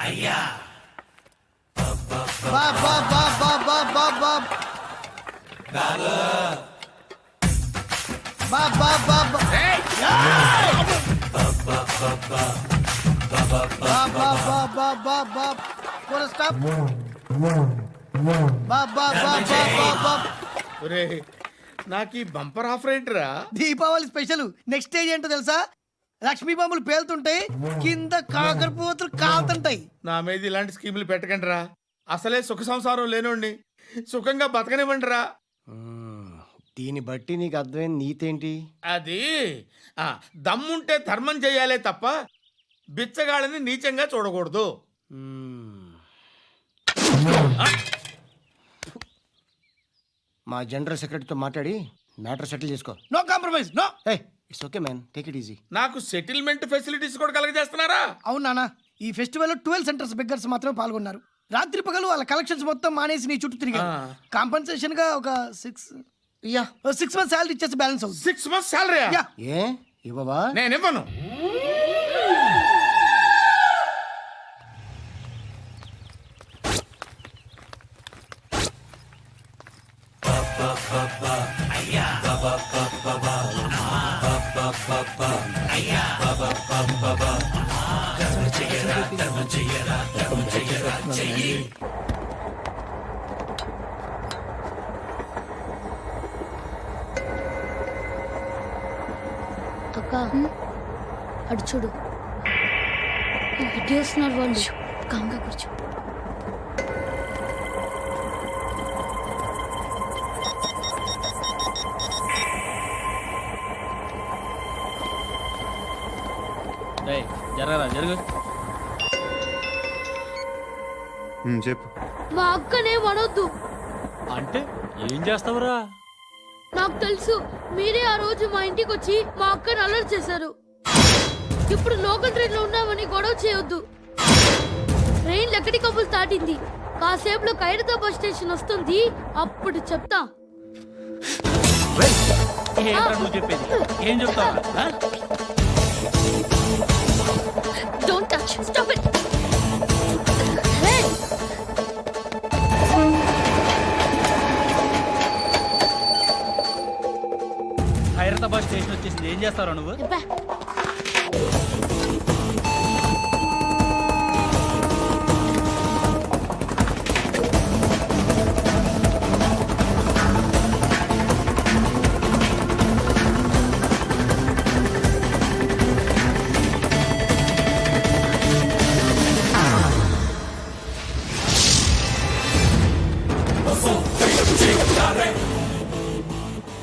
అయ్యా నాకు ఈ బంపర్ ఆఫర్ ఏంటిరా? దీపావళి స్పెషల్. నెక్స్ట్ స్టేజ్ ఏంటో తెలుసా? లక్ష్మీ బాంబులు పేలుతుంటాయి, కింద కాకరపోతులు కాలుతుంటాయి. నా మీద ఇలాంటి స్కీములు పెట్టకండి రా. అసలే సుఖ సంసారం లేనోడిని సుఖంగా బతకనివ్వండిరా. దీన్ని బట్టి నీకు అర్థమైన నీతేంటి? అది దమ్ముంటే ధర్మం చెయ్యాలే తప్ప బిచ్చగాళ్ళని నీచంగా చూడకూడదు. మా జనరల్ సెక్రటరీతో మాట్లాడి మ్యాటర్ సెటిల్ చేసుకో. No compromise, no. It's okay man, take it easy. నాకు సెటిల్మెంట్ ఫెసిలిటీస్ కూడా కలగజేస్తున్నారా? అవును నాన్న, ఈ ఫెస్టివల్ లో 12 సెంటర్స్ బెగ్గర్స్ మాత్రమే పాల్గొన్నారు. రాత్రి పగలు వాళ్ళ కలెక్షన్స్ మొత్తం మానేసి నీ చుట్టూ తిరిగారు. కాంపన్సేషన్ గా ఒక 6 మంత్స్ సాలరీ ఇచ్చేసి బ్యాలెన్స్ అవుతుంది. 6 months సాలరీ? ఏ ఇవ్వవా? నేను ఇవ్వను. అక్క అడు చూడు, ఇటు వస్తున్నారు వాళ్ళు. కామ్గా కూర్చో. జరగరా జరుగు. చెప్పు. మా అక్కనే వనొద్దు. అంటే ఏం చేస్తావురా? నాకు తెలుసు, మీరే ఆ రోజు మా ఇంటికి వచ్చి మా అక్కని అలర్ట్ చేశారు. ఇప్పుడు లోకల్ ట్రైన్ లో ఉన్నామని గొడవ చేయొద్దు. ట్రైన్ లక్కడి కబుల్ దాటింది. కాసేపులో ఖైరతాబాద్ స్టేషన్ వస్తుంది, అప్పుడు చెప్తా. నువ్వు చెప్పేది ఏం చెప్తావు? Don't touch, stop it. Khairatabad station వచ్చేసింది, ఏం చేస్తావు నువ్వు?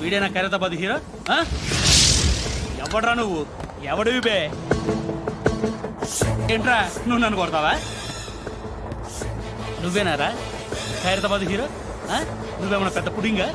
వీడేనా ఖైరతాబాద్ హీరో? ఎవడ్రా నువ్వు? ఎవడివి బే? ఏంట్రా నువ్వు నన్ను కొడతావా? నువ్వేనారా ఖైరతాబాద్ హీరో? నువ్వేమన్నా పెద్ద పుడింగా?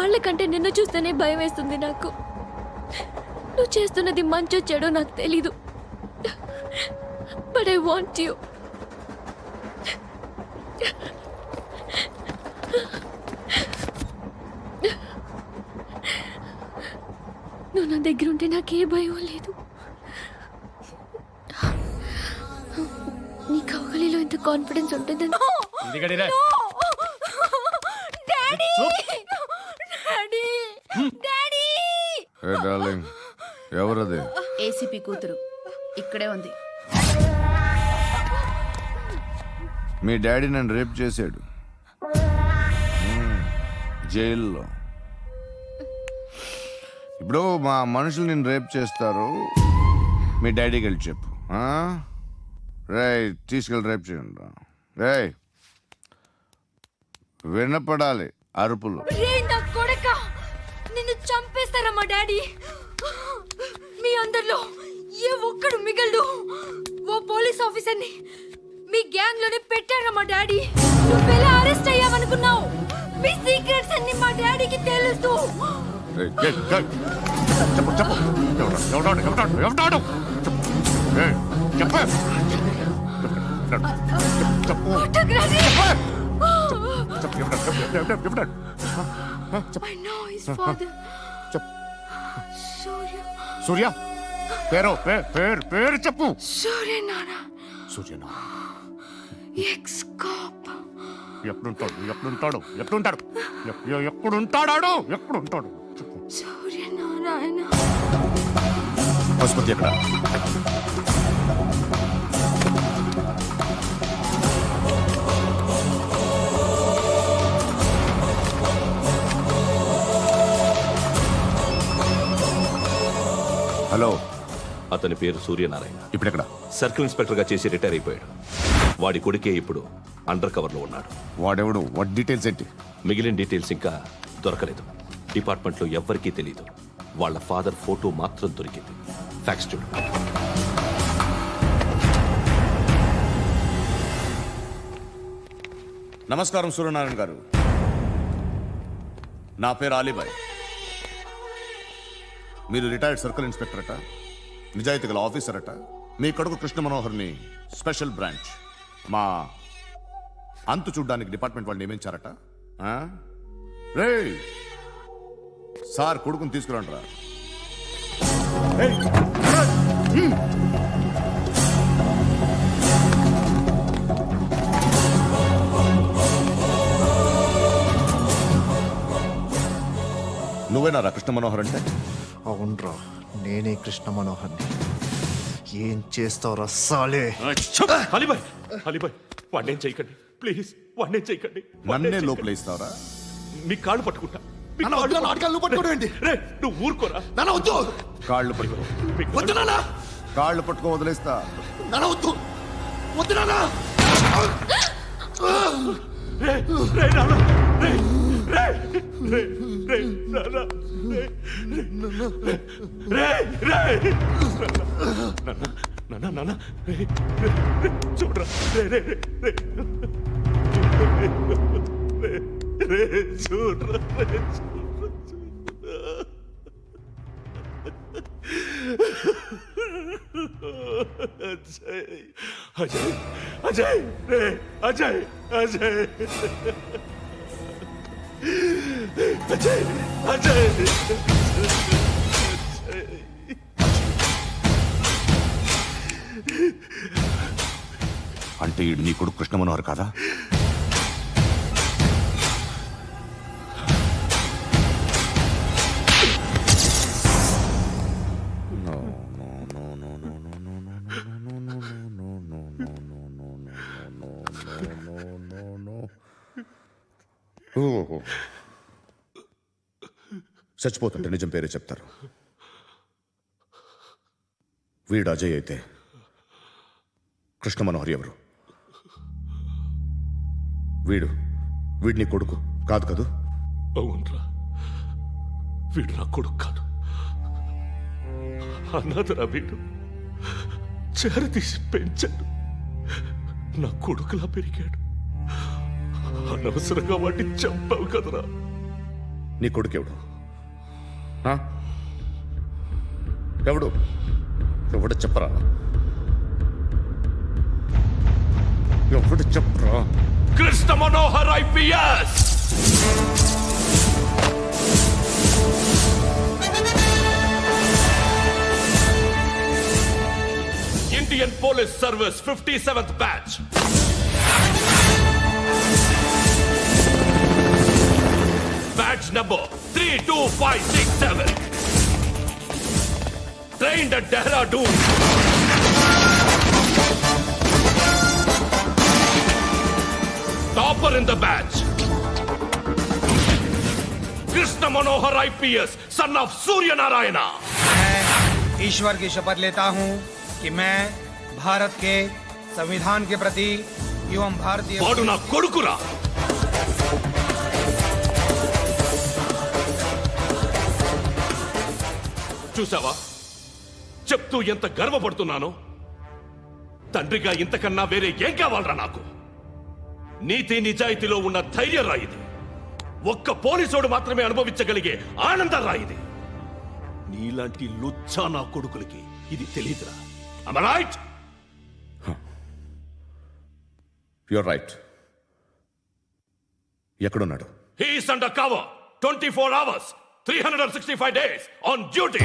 వాళ్ళకంటే నిన్ను చూస్తేనే భయం వేస్తుంది నాకు. నువ్వు చేస్తున్నది మంచో చెడో నాకు తెలీదు, బట్ ఐ వాంట్ యూ. నువ్వు నా దగ్గర ఉంటే నాకే భయం లేదు. నీ కౌగలిలో ఇంత కాన్ఫిడెన్స్ ఉంటుందని. ఇంటికడిరా. డాడీ డాడీ డాడీ ఏ డార్లింగ్, ఎవరది? ఏసీపీ కూతురు ఇక్కడే ఉంది. మీ డాడీ నన్ను రేప్ చేశాడు జైల్లో. ఇప్పుడు మా మనుషులు నేను రేప్ చేస్తారు, మీ డాడీకి వెళ్ళి చెప్పు. రేయ్, తీసుకెళ్ళి రేప్ చేయండి. రేయ్, వినపడాలి అరుపులు. రే నా కొడక, నిన్ను చంపేస్తారా మా డాడీ? మీ అందరిలో ఏ ఒక్కడు మిగలడు. ఓ పోలీస్ ఆఫీసర్ని మీ గ్యాంగ్ లోనే పెట్టారా మా డాడీ? నువ్వెలా అరెస్ట్ అయ్యావనుకున్నావు? మీ సీక్రెట్స్ అన్ని మా డాడీకి తెలుసు. రేయ్, ఏయ్, ఏయ్, చెప్పు చెప్పు. ఎవడాడు? ఏయ్, చెప్పు. చెప్పు. ఫోటోగ్రఫీ. చెప్పు. I know his father. చెప్పు. సూర్య. సూర్య పేరు పేరు చెప్పు. సూర్య నాన్న. సూర్యనా? X cap. ఎప్పుడుంటాడు చెప్పు. సూర్య నారాయణ. ఆసుపత్రి ఎక్కడ? హలో, అతని పేరు సూర్యనారాయణ. ఇప్పుడెక్కడ? సర్కిల్ ఇన్స్పెక్టర్ గా చేసి రిటైర్ అయిపోయాడు. వాడి కొడుకే ఇప్పుడు అండర్ కవర్ లో ఉన్నాడు. వాడెవడు? వాట్ డీటెయిల్స్ ఏంటి? మిగిలిన డీటెయిల్స్ ఇంకా దొరకలేదు. డిపార్ట్మెంట్ లో ఎవ్వరికీ తెలియదు. వాళ్ళ ఫాదర్ ఫోటో మాత్రం దొరికింది. ఫ్యాక్స్ చూడు. నమస్కారం సూర్యనారాయణ గారు. నా పేరు అలీబాయ్. మీరు రిటైర్డ్ సర్కిల్ ఇన్స్పెక్టర్ అట, నిజాయితీ గల ఆఫీసర్ అట. మీ కొడుకు కృష్ణ మనోహర్ని స్పెషల్ బ్రాంచ్ మా అంతు చూడ్డానికి డిపార్ట్మెంట్ వాళ్ళు నియమించారట. రే సార్, కొడుకుని తీసుకురండి రా. నువ్వేనా రా కృష్ణ మనోహర్ అంటే? అవునరా, నేనే కృష్ణ మనోహర్ని. ఏం చేస్తావు రస్సాలే? అలీబాయ్, వాడినేం చేయకండి ప్లీజ్, వాడినేం చేయకండి. నన్నే లోపల ఇస్తావరా? మీ కాళ్ళు పట్టుకుంటా. రే, నువ్వు ఊరుకోరా. కాళ్ళు పట్టుకో. కాళ్ళు పట్టుకో, వదిలేస్తా. రే, రే, నాన్న, రే, రే, రే, రే, నాన్న, రే, రే, రే, నాన్న, నాన్న, రే, రే, రే, చూడరా, రే, రే, రే, రే, రే, చూడరా, రే, అజయ్, అజయ్, అజయ్, రే, అజయ్, అజయ్, అజయ్, అజయ్, అంటే ఈడు నీ కొడుకు కృష్ణ మనోహర్ కాదా? చచ్చిపోతుంటే నిజం పేరే చెప్తారు. వీడు అజయ్ అయితే కృష్ణ మనోహర్ ఎవరు? వీడిని కొడుకు కాదు కదూ? అవునరా, వీడు నా కొడుకు కాదు, అనాథరా. వీడు చేరతీసి పెంచాడు, నా కొడుకులా పెరిగాడు. అనవసరంగా వాడిని చంపావు కదరా. నీ కొడుకెవడు ఆ? ఎవడు ఎవడు చెప్పరా ఎవడు చెప్పరా Krishna Manohar IPS Indian police service 57th batch. Badge number 32567. Trained at Dehradun. Topper in the batch. Krishna Manohar IPS, son of Surya Narayana. मैं ईश्वर की शपथ लेता हूँ कि मैं भारत के संविधान के प्रति एवं भारतीय వాడు నా కొడుకురా. చూసావా, చెప్తూ ఎంత గర్వపడుతున్నానో. తండ్రిగా ఇంతకన్నా వేరే ఏం కావాలరా నాకు? నీతి నిజాయితీలో ఉన్న ధైర్యం రాయిది. ఒక్క పోలీసోడు మాత్రమే అనుభవించగలిగే ఆనందం రాయిది. నీలాంటి లుచ్చా నా కొడుకులకి ఇది తెలియదురా. Am I right? You're right. ఎక్కడున్నాడు? He is under cover 24 hours 365 days on duty.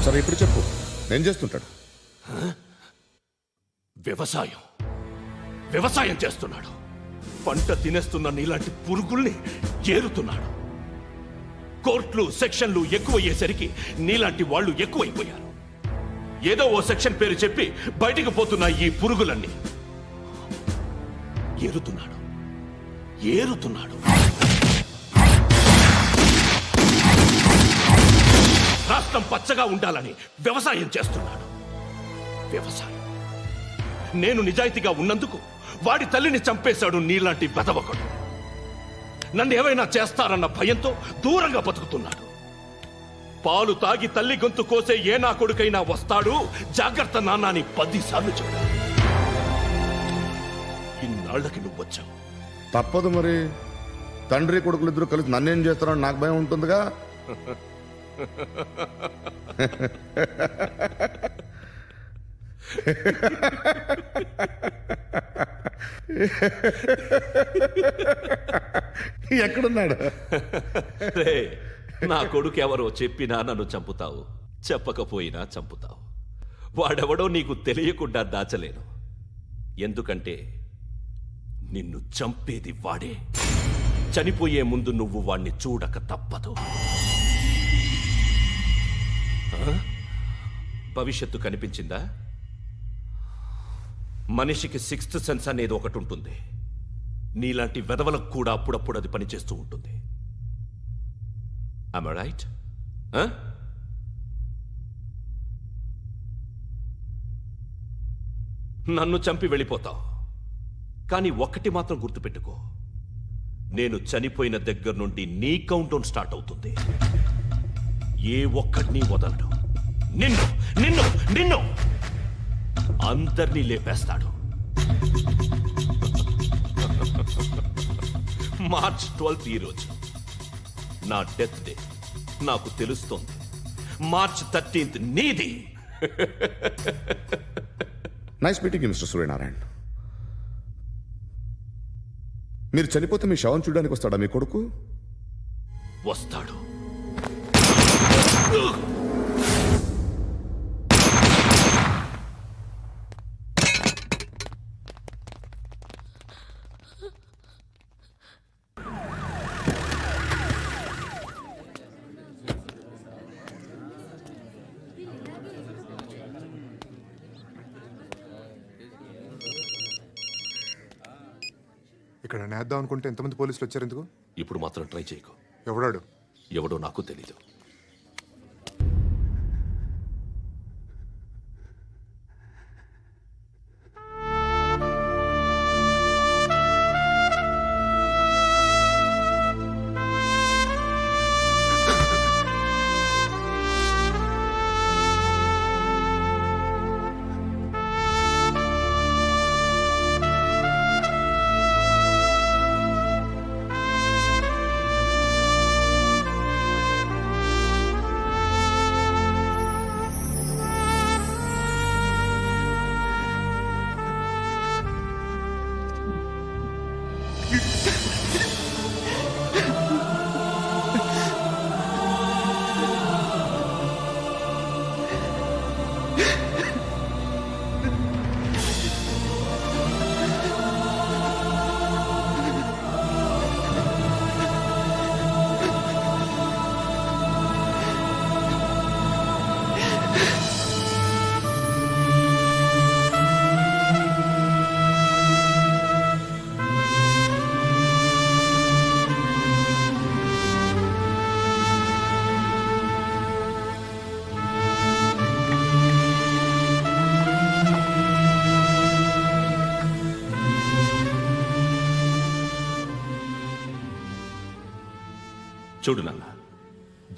సరే ఇప్పుడు చెప్పు, ఏం చేస్తుంటాడు? వ్యవసాయం చేస్తున్నాడు. పంట తినేస్తున్న నీలాంటి పురుగుల్ని ఏరుతున్నాడు. కోర్టులు సెక్షన్లు ఎక్కువయ్యేసరికి నీలాంటి వాళ్ళు ఎక్కువైపోయారు. ఏదో ఓ సెక్షన్ పేరు చెప్పి బయటికి పోతున్న ఈ పురుగులన్నీ ఏరుతున్నాడు. రాష్ట్రం పచ్చగా ఉండాలని వ్యవసాయం చేస్తున్నాడు. నేను నిజాయితీగా ఉన్నందుకు వాడి తల్లిని చంపేశాడు నీలాంటి వెధవకుడు. నన్ను ఏమైనా చేస్తారన్న భయంతో దూరంగా బతుకుతున్నాడు. పాలు తాగి తల్లి గొంతు కోసే ఏ నా కొడుకైనా వస్తాడు. జాగ్రత్త నాన్న అని 10 సార్లు చెప్పాడు. ఇన్నాళ్ళకి నువ్వు వచ్చావు. తప్పదు మరి. తండ్రి కొడుకులు ఇద్దరు కలిసి నన్నేం చేస్తారని నాకు భయం ఉంటుందిగా. ఎక్కడున్నాడు? నా కొడుకు ఎవరో చెప్పినా నన్ను చంపుతావు, చెప్పకపోయినా చంపుతావు. వాడెవడో నీకు తెలియకుండా దాచలేను. ఎందుకంటే నిన్ను చంపేది వాడే. చనిపోయే ముందు నువ్వు వాణ్ణి చూడక తప్పదు. భవిష్యత్తు కనిపించిందా? మనిషికి 6th సెన్స్ అనేది ఒకటి ఉంటుంది. నీలాంటి వెధవలకు కూడా అప్పుడప్పుడు అది పనిచేస్తూ ఉంటుంది. Am I right? నన్ను చంపి వెళ్ళిపోతావు. కానీ ఒక్కటి మాత్రం గుర్తుపెట్టుకో, నేను చనిపోయిన దగ్గర నుండి నీ కౌంట్ డౌన్ స్టార్ట్ అవుతుంది. ఏ ఒక్కడిని వదలడు. నిన్ను అందరినీ లేపేస్తాడు. మార్చ్ 12 ఈ రోజు నా డెత్ డే. నాకు తెలుస్తోంది. మార్చ్ 13 నీది. Nice meeting mister Suryanarayana. మీరు చనిపోతే మీ శవం చూడడానికి వస్తాడా మీ కొడుకు? వస్తాడు. ఇక్కడ నేద్దాం అనుకుంటే ఎంతమంది పోలీసులు వచ్చారు ఎందుకు? ఇప్పుడు మాత్రం ట్రై చేయకు. ఎవడాడు? ఎవడో నాకు తెలీదు. చూడు నాన్న,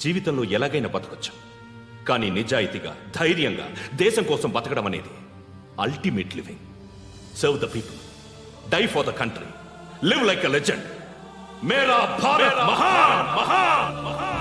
జీవితంలో ఎలాగైనా బతకొచ్చు, కానీ నిజాయితీగా ధైర్యంగా దేశం కోసం బతకడం అనేది ultimate living. Serve the people, die for the country, live like a legend. మేరా భారత్ మహాన్ మహాన్ మహాన్.